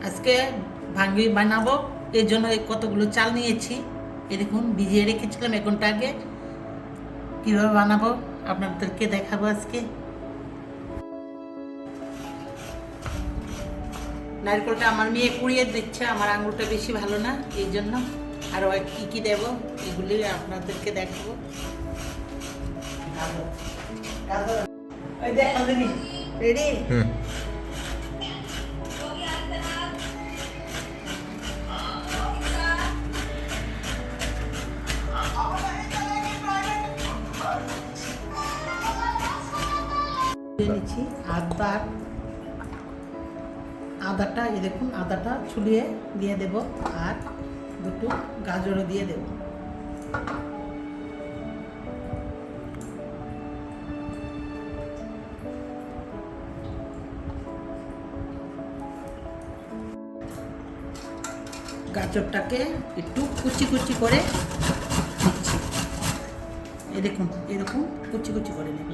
আজকে ভাঙ্গি বানাবো, এর জন্য কতগুলো চাল নিয়েছি। এই দেখুন, ভিজিয়ে রেখেছিলাম এক ঘন্টা আগে। কীভাবে বানাবো আপনাদেরকে দেখাবো আজকে। নারকেলটা আমার মেয়ে কুড়িয়ে দিচ্ছে, আমার আঙুরটা বেশি ভালো না, এই জন্য। আরও কী কী দেবো এগুলি আপনাদেরকে দেখাবো। রেডি? নিচ্ছি আদাটা, এই দেখুন আদাটা ছুলিয়ে দিয়ে দেব, আর দুটো গাজরও দিয়ে দেব। গাজরটাকে একটু কুচি কুচি করে দিচ্ছি। এই দেখুন এরকম কুচি কুচি করে নেব।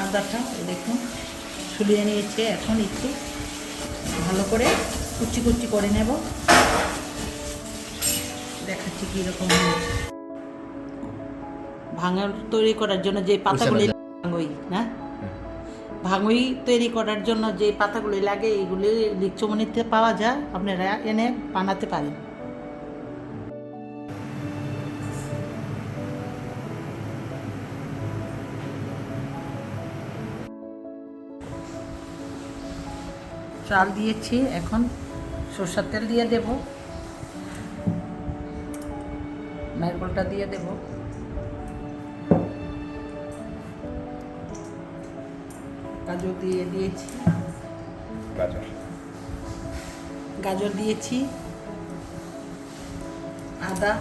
আদাটা দেখুন ছুলিয়ে নিয়েছে, এখন একটু ভালো করে কুচি কুচি করে নেব। দেখাচ্ছি কীরকম ভাঙা তৈরি করার জন্য যে পাতাগুলি ভাঙই না, ভাঙই তৈরি করার জন্য যে পাতাগুলি লাগে এইগুলি লিচুমনিতে পাওয়া যায়, আপনারা এনে বানাতে পারেন। চাল দিয়েছি, এখন সরষের তেল দিয়ে দেব, নারকেলটা দিয়ে দেব, গাজর দিয়ে দিয়েছি, গাজর দিয়েছি, আদা,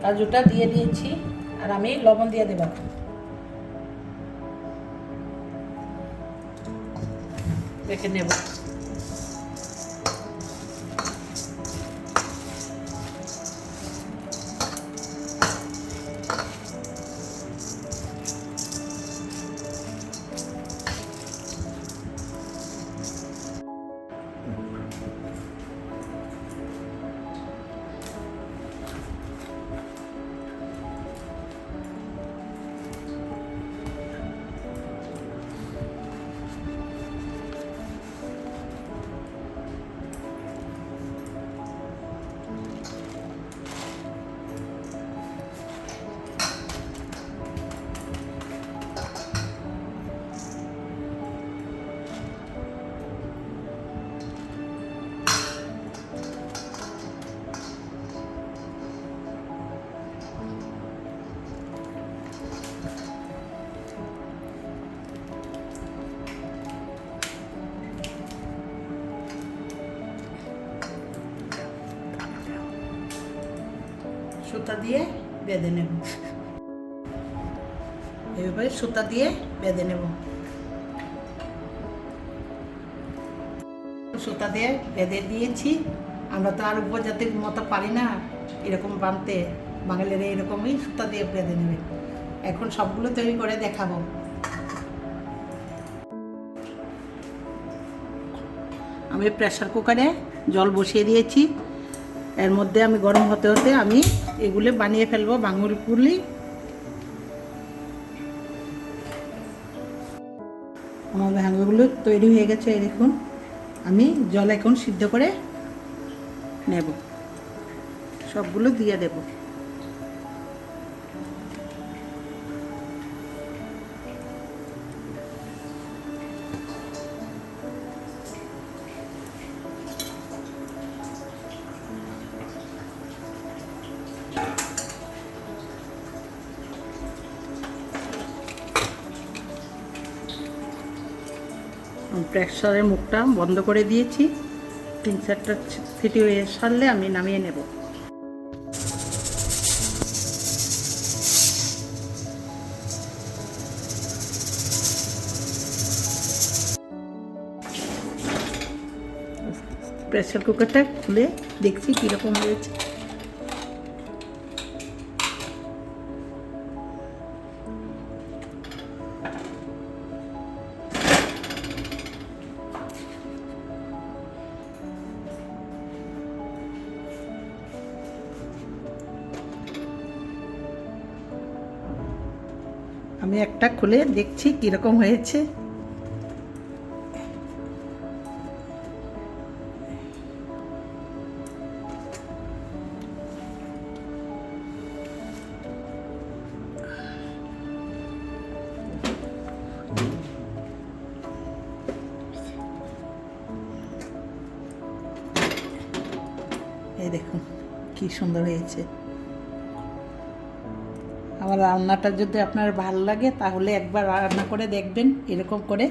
কাজুটা দিয়ে দিয়েছি, আর আমি লবণ দিয়ে দেব। দেখে নেব। সুতা দিয়ে বেঁধে নেব, এভাবে সুতা দিয়ে বেঁধে নেব। সুতা দিয়ে বেঁধে দিয়েছি। আমরা তো আর উপজাতির মতো পারি না এরকম বানতে, বাঙালিরা এরকমই সুতা দিয়ে বেঁধে নেবে। এখন সবগুলো তৈরি করে দেখাবো। আমি প্রেসার কুকারে জল বসিয়ে দিয়েছি, এর মধ্যে আমি গরম হতে হতে আমি এগুলো বানিয়ে ফেলবো বাঙুর পুলি। আমার ভাঙাগুলো তৈরি হয়ে গেছে, এই দেখুন। আমি জল এখন সিদ্ধ করে নেব, সবগুলো দিয়ে দেব। প্রেসারের মুখটা বন্ধ করে দিয়েছি, 3-4টা সিটি হয়ে সারলে আমি নামিয়ে নেব। প্রেসার কুকারটা খুলে দেখছি কীরকম হয়েছে। আমি একটা খুলে দেখছি কীরকম হয়েছে। এই দেখুন কি সুন্দর হয়েছে। আমার রান্নাটা যদি আপনার ভালো লাগে তাহলে একবার রান্না করে দেখবেন এরকম করে।